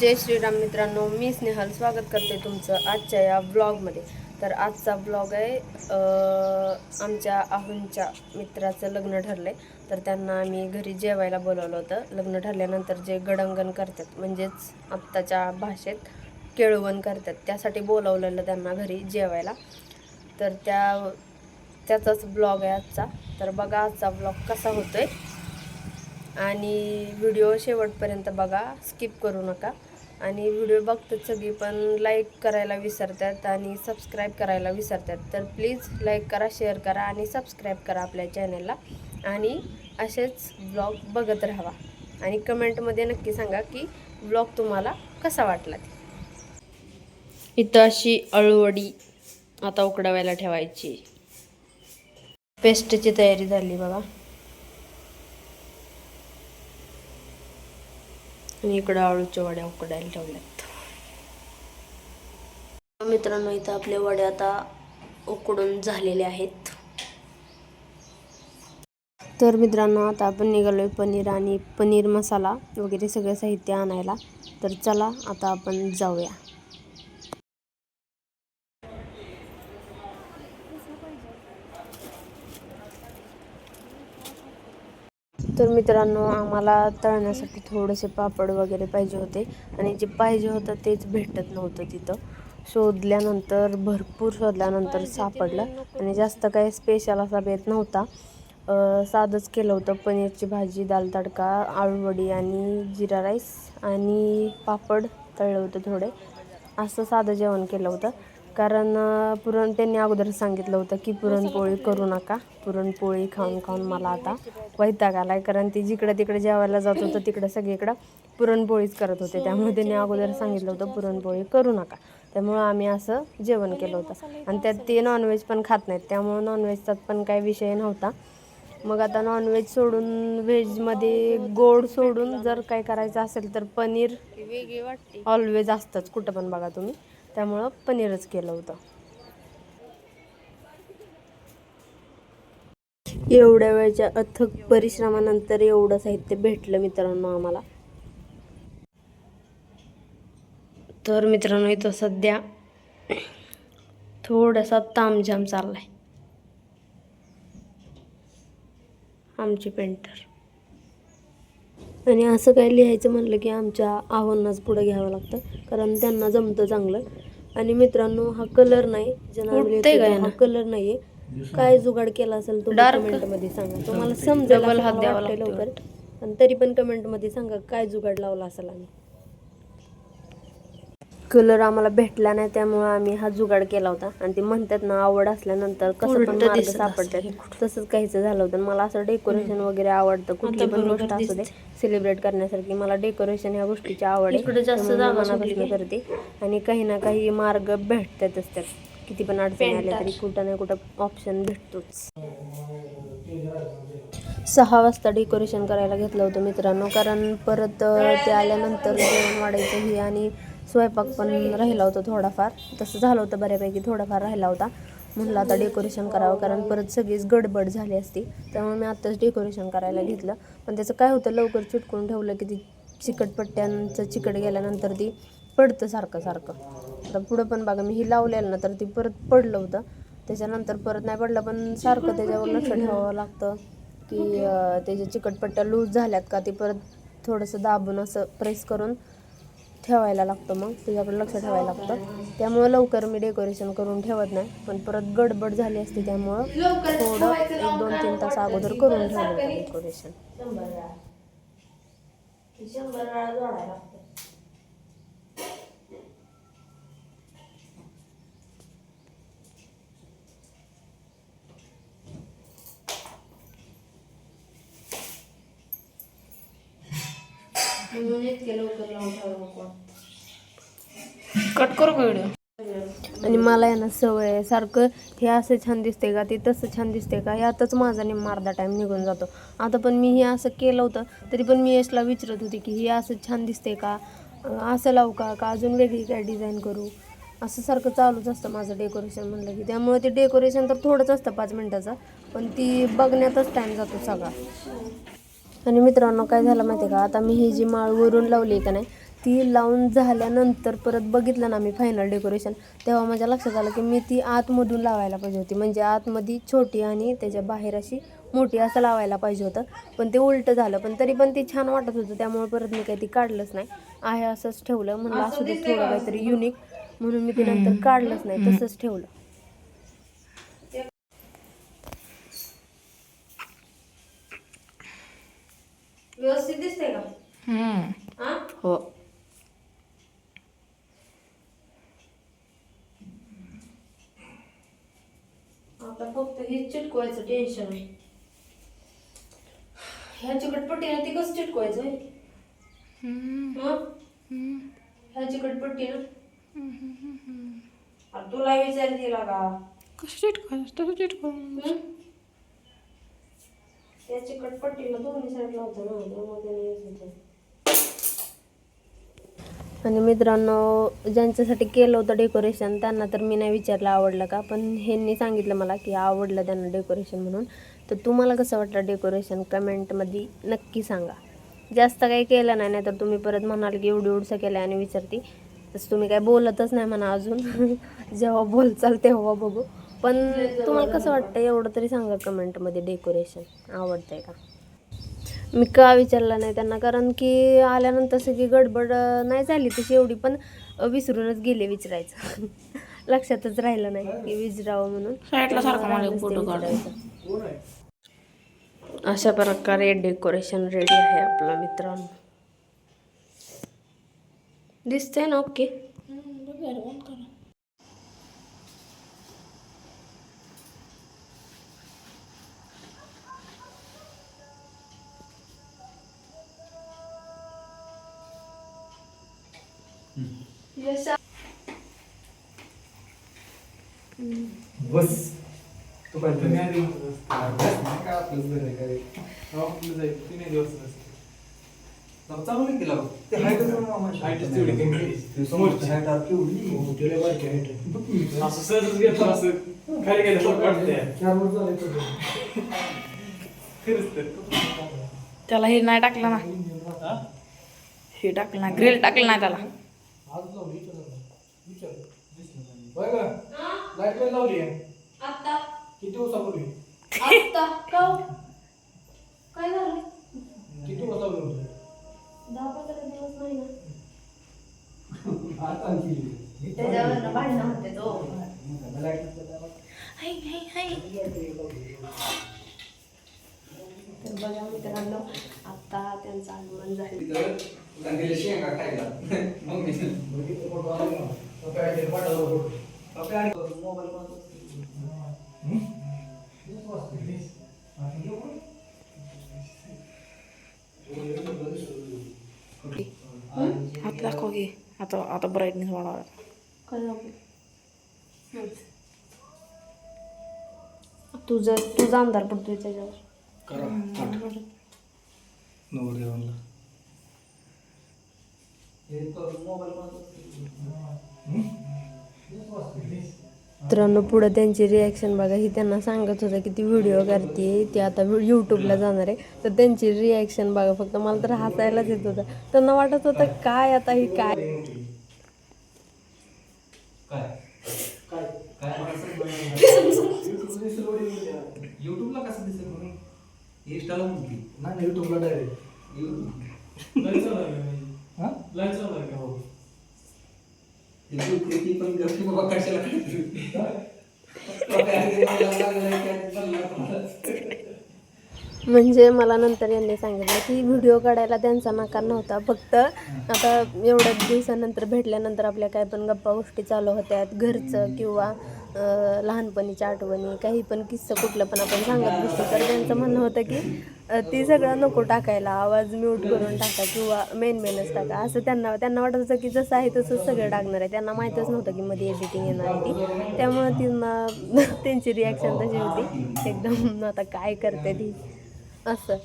जय श्रीराम मित्रांनो, मी स्नेहल स्वागत करते तुमचं आजच्या या ब्लॉगमध्ये. तर आजचा ब्लॉग आहे आमच्या आहूंच्या मित्राचं लग्न ठरलं आहे. तर त्यांना आम्ही घरी जेवायला बोलवलं होतं. लग्न ठरल्यानंतर जे गडंगण करतात म्हणजेच आत्ताच्या भाषेत केळवण करतात त्यासाठी बोलवलेलं त्यांना घरी जेवायला. तर त्याचाच ब्लॉग आहे आजचा. तर बघा आजचा ब्लॉग कसा होतोय आणि व्हिडिओ शेवटपर्यंत बघा, स्किप करू नका. आणि व्हिडिओ बघतात सगळी पण लाईक करायला विसरतात आणि सबस्क्राईब करायला विसरतात. तर प्लीज लाईक करा, शेअर करा आणि सबस्क्राईब करा आपल्या चॅनलला. आणि असेच ब्लॉग बघत राहा आणि कमेंटमध्ये नक्की सांगा की ब्लॉग तुम्हाला कसा वाटला. इथं अशी अळूवडी आता उकडावायला ठेवायची. पेस्टची तयारी झाली बघा. आणि इकडं आळूच्या वड्या उकडायला ठेवल्यात. मित्रांनो, इथं आपल्या वड्या आता उकडून झालेल्या आहेत. तर मित्रांनो, आता आपण निघालोय पनीर आणि पनीर मसाला वगैरे सगळं साहित्य आणायला. तर चला आता आपण जाऊया. तर मित्रांनो, आम्हाला तळण्यासाठी थोडेसे पापड वगैरे पाहिजे होते आणि जे पाहिजे होतं तेच भेटत नव्हतं तिथं. शोधल्यानंतर भरपूर शोधल्यानंतर सापडलं आणि जास्त काही स्पेशल असा बेत नव्हता. साधंच केलं होतं. पनीरची भाजी, दाल तडका, आळूवडी आणि जिरा राईस आणि पापड तळलं होतं थोडे. असं साधं जेवण केलं होतं. कारण त्यांनी अगोदर सांगितलं होतं की पुरणपोळी करू नका. पुरणपोळी खाऊन खाऊन मला आता वैताग आलाय. कारण ती जिकडं तिकडे जेवायला जात होतं तिकडं सगळीकडं पुरणपोळीच करत होते. त्यामुळे त्यांनी अगोदर सांगितलं होतं पुरणपोळी करू नका. त्यामुळं आम्ही असं जेवण केलं होतं. आणि त्यात ते नॉनव्हेज पण खात नाहीत, त्यामुळं नॉनव्हेजचाच पण काही विषय नव्हता. मग आता नॉनव्हेज सोडून व्हेजमध्ये गोड सोडून जर काय करायचं असेल तर पनीर ऑलवेज असतंच कुठं पण बघा तुम्ही. त्यामुळं पनीरच केलं होतं. एवढ्या वेळच्या अथक परिश्रमानंतर एवढं साहित्य भेटलं मित्रांनो आम्हाला. तर मित्रांनो, इथं सध्या थोडासा तामझाम चाललाय. आमचे पेंटर आणि असं काय लिहायचं म्हणलं की आमच्या आव्हानाच पुढे घ्यावं लागतं, कारण त्यांना जमतं चांगलं. आणि मित्रांनो, हा कलर नाही हा कलर नाहीये. काय जुगाड केला असेल तुम्ही कमेंटमध्ये सांगा. तुम्हाला समजेल लवकर, पण तरी पण कमेंटमध्ये सांगा काय जुगाड लावला असेल. आम्ही कलर आम्हाला भेटला नाही त्यामुळे आम्ही हा जुगाड केला होता. आणि ते म्हणतात ना, आवड असल्यानंतर कसं पण मार्ग सापडतात. तसंच काहीच झालं होतं. मला असं डेकोरेशन वगैरे आवडतं. कुठली पण गोष्ट असू दे सेलिब्रेट करण्यासारखी, मला डेकोरेशन ह्या गोष्टीची आवड आहे. मनापासून करते आणि काही ना काही मार्ग भेटतातच त्यात. किती पण अडचणी आल्या तरी कुठं ना कुठं ऑप्शन भेटतोच. 6 वाजता डेकोरेशन करायला घेतलं होतं मित्रांनो, कारण परत ते आल्यानंतर जेवण वाढायचं हे आणि स्वयंपाक पण राहिला होता थोडाफार. तसं झालं होतं बऱ्यापैकी, थोडाफार राहिला होता. म्हटलं आता डेकोरेशन करावं, कारण परत सगळीच गडबड झाली असती. त्यामुळे मी आत्ताच डेकोरेशन करायला घेतलं. पण त्याचं काय होतं, लवकर चिटकून ठेवलं की ती चिकटपट्ट्यांचं चिकट गेल्यानंतर ती पडतं सारखं सारखं. आता पुढं पण बघा, मी ही लावलेलं ना तर ती परत पडलं होतं. त्याच्यानंतर परत नाही पडलं, पण सारखं त्याच्यावर लक्ष ठेवावं लागतं की त्याच्या चिकटपट्ट्या लूज झाल्यात का. ती परत थोडंसं दाबून असं प्रेस करून ठेवायला लागतं, मग त्याच्याकडे लक्ष ठेवायला लागतं. त्यामुळं लवकर मी डेकोरेशन करून ठेवत नाही. पण परत गडबड झाली असते त्यामुळं थोडं 1-2-3 तास अगोदर करून ठेवलं होतं डेकोरेशन. 100 वेळा जोडायला लागतं. म्हणून इतके लवकर लावून ठेवायला नको. कट करू का व्हिडिओ? आणि मला आहे ना सवय आहे, सारखं हे असं छान दिसते का, ते तसं छान दिसते का, यातच माझा नेमका अर्धा टाईम निघून जातो. आता पण मी हे असं केलं होतं तरी पण मी यशला विचारत होती की हे असं छान दिसते का, असं लावू का अजून वेगळी काय डिझाईन करू. असं सारखं चालूच असतं माझं डेकोरेशन म्हणलं की. त्यामुळे ते डेकोरेशन तर थोडंच असतं 5 मिनटाचं, पण ती बघण्यातच टाईम जातो सगळा. आणि मित्रांनो, काय झालं माहिती आहे का, आता मी ही जी माळ वरून लावली का नाही ती लावून झाल्यानंतर परत बघितलं ना मी फायनल डेकोरेशन, तेव्हा माझ्या लक्षात आलं की मी ती आतमधून लावायला पाहिजे होती. म्हणजे आतमध्ये छोटी आणि त्याच्या बाहेर अशी मोठी असं लावायला पाहिजे होतं, पण ते उलटं झालं. पण तरी पण ती छान वाटत होतं, त्यामुळे परत मी काही ती काढलंच नाही. आहे असंच ठेवलं. म्हणलं असू दे थोडं काहीतरी युनिक, म्हणून मी ते नंतर काढलंच नाही, तसंच ठेवलं. व्यवस्थित दिसते का? हो. आता फक्त हे चिटकवायचं टेन्शन आहे. ह्या चिकटपट्टीला ती कसं चिटकवायचं आहे? ह्या चिकटपट्टी ना तुला विचार दिला का? कसं चिटकवायचं? तसं चिटकवायचं. त्या चिकटपट्टीला दोन्ही साईडला होतं ना, त्यामुळे त्याने. आणि मित्रांनो, ज्यांच्यासाठी केलं होतं डेकोरेशन त्यांना तर मी नाही विचारलं आवडलं का, पण ह्यांनी सांगितलं मला की आवडलं त्यांना डेकोरेशन म्हणून. तर तुम्हाला कसं वाटलं डेकोरेशन कमेंटमध्ये नक्की सांगा. जास्त काही केलं नाही, तर तुम्ही परत म्हणाल की एवढं केलं आणि विचारते, तसं तुम्ही काय बोलतच नाही म्हणा अजून. जेव्हा बोलचाल तेव्हा बघू. पण तुम्हाला कसं वाटतं एवढं तरी सांगा कमेंटमध्ये, डेकोरेशन आवडतंय का? मी का विचारलं नाही त्यांना, कारण की आल्यानंतर सगळी गडबड नाही झाली तशी एवढी, पण विसरूनच गेले विचारायचं. लक्षातच राहिलं नाही की विचारावं म्हणून. साईडला सारखा मला फोटो काढायचा. अशा प्रकारे डेकोरेशन रेडी आहे आपलं मित्रांनो. दिसतंय ना? ओके. बस तू काय आपलंच घर आहे काय आपलं जाईल 3 दिवस चालू नाही केला ते हाईटच तेवढी कमी समोरची हाईट केवढी त्याला बारकी हाईट असं सहजच घेतलं असं खाली गेलं वाटतंय 4 वर्ष झाले खरंच तर त्याला हे नाही टाकलं ना, हे टाकलं ना, ग्रिल टाकलं नाही त्याला. आज लावली विचार बघ लाईट पण लावली आहे आता किती दिवसापूर्वी आता काय झालं? किती दिवसापूर्वी होतं 10-15 दिवस नाही ना. आता त्याच्यावर भांडणं होते तो. तर बघा मित्रांनो, आता त्यांचं आगमन झालं. हात दाखव की. आता ब्राईटनेस वाढवा. तुझा आमदार पडतोय त्याच्यावर. मित्रांनो, पुढं त्यांची रिॲक्शन बघा. ही त्यांना सांगत होतं की ती व्हिडिओ करते, ती आता यूट्यूबला जाणार आहे. तर त्यांची रिॲक्शन बघा. फक्त मला तर हसायलाच येत होतं. त्यांना वाटत होतं काय आता ही काय युट्यूबला कसं दिसेल म्हणून इंस्टाला म्हणते नाही युट्यूबला डायरेक्ट पण गर्दी बाबा कशाला म्हणजे मला नंतर यांनी सांगितलं की व्हिडिओ काढायला त्यांचा नकार नव्हता. फक्त आता एवढ्या दिवसानंतर भेटल्यानंतर आपल्या काय पण गप्पा गोष्टी चालू होत्यात, घरचं किंवा लहानपणीच्या आठवणी, काही पण किस्सा कुठलं पण आपण सांगत बसतो. तर त्यांचं म्हणणं होतं की ती सगळं नको टाकायला, आवाज म्यूट करून टाका किंवा मेनच टाका. असं त्यांना वाटत होतं की जसं आहे तसंच सगळं टाकणार आहे. त्यांना माहीतच नव्हतं की मध्ये एडिटिंग येणार आहे ती. त्यामुळं त्यांची रिॲक्शन तशी होती एकदम, आता काय करते ती असं.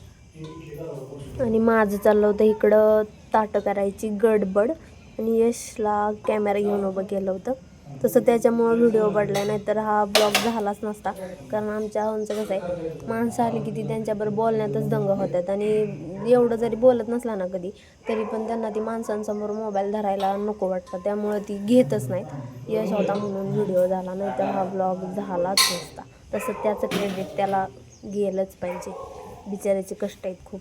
आणि माझं चाललं होतं इकडं ताटं करायची गडबड, आणि यशला कॅमेरा घेऊन उभं केलं होतं. तसं त्याच्यामुळं व्हिडिओ पडला नाही तर हा ब्लॉग झालाच नसता. कारण आमच्या आहोंचं कसं आहे, माणसं आली की ती त्यांच्याबरोबर बोलण्यातच दंग होतात आणि एवढं जरी बोलत नसला ना कधी तरी पण त्यांना ती माणसांसमोर मोबाईल धरायला नको वाटतं, त्यामुळं ती घेतच नाहीत. यश होता म्हणून व्हिडिओ झाला, नाही तर हा ब्लॉग झालाच नसता. तसं त्याचं क्रेडिट त्याला गेलंच पाहिजे, बिचाराचे कष्ट आहेत खूप.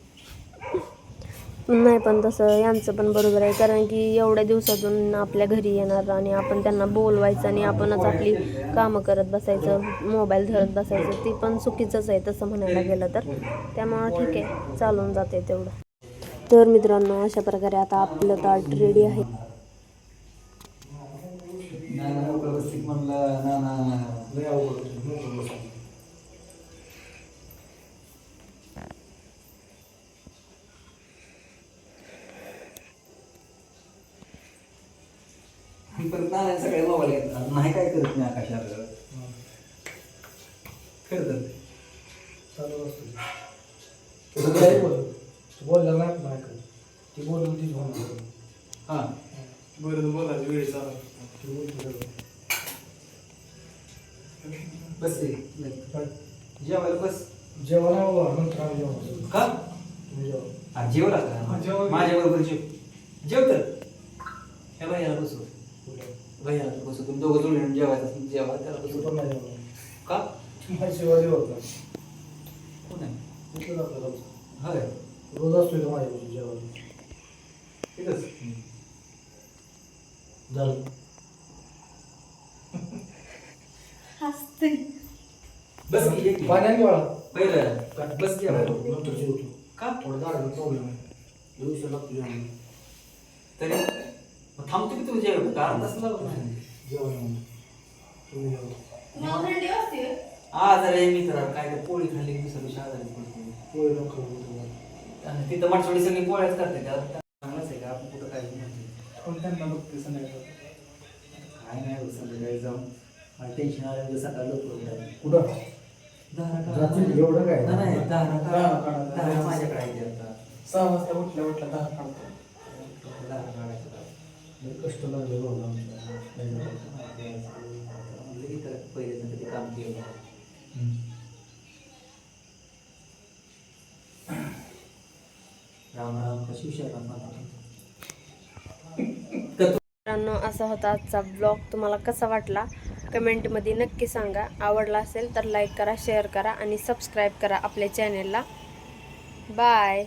नाही पण तसं यांचं पण बरोबर आहे, कारण की एवढ्या दिवसातून आपल्या घरी येणार आणि आपण त्यांना बोलवायचं आणि आपणच आपली कामं करत बसायचं, मोबाईल धरत बसायचं, ते पण चुकीचंच आहे तसं म्हणायला गेलं तर. त्यामुळं ठीक आहे, चालून जाते तेवढं. तर मित्रांनो, अशा प्रकारे आता आपलं ताट रेडी आहे. परत नाना सगळे मोबाईल घेतात, नाही काय करत नाही आकाश आपल्याला करतात चालू असतो काय बोलला नाही नाही का ती बोलून ती म्हणून हां बरं बोलायची वेळ चालू बस रे जेवायला बस जेवण नंतर आम्ही जेवण का जेवण जेवला हा, का जेव. माझ्या बरोबर जेव तर ह्या भैयाला बसव भैयाला बसव तुम्ही दोघं जोडून जेवायचं जेवा त्याला बसव पण नाही जेवण का माझी सेवा जेवत कोण आहे नाही रोज होय असतो का माझ्या जेवण तिथंच झालं बस की एक पाण्याने जेवळा पहिलं बस जेवायला नंतर जेवतो का थोडं झालं प्रॉब्लेम आहे येऊ लागतो जेवण तरी मग थांबतो की तू जेवण का अर्धा तास लागत नाही जेवण तुम्ही जेवतो आज रे मित्र काय ते पोळी खाल्ली की सगळी शाळा झाली पडते पोळी नको तुम्हाला आणि तिथं माणसोडी सगळी पोळ्याच करते त्याला चांगलंच आहे का आपण कुठं काय म्हणते पण त्यांना बघते संध्याकाळी काय नाही होत संध्याकाळी जाऊन मला टेन्शन आलं म्हणजे सकाळी लवकर उठायला. कुठं जातील एवढं काय नाही दहा काढा. दहा माझ्याकडे आहे ते आता 6 वाजता उठल्या 10 काढतो दहा काढायचं लय कष्ट लागले बाबा आमच्या म्हणलं की त्याला पहिले तर ते काम केलं राम राम कशी हुशार मित्रांनो, असा होता आजचा ब्लॉग. तुम्हाला कसा वाटला कमेंटमध्ये नक्की सांगा. आवडला असेल तर लाईक करा, शेअर करा आणि सबस्क्राईब करा आपल्या चॅनेलला. बाय.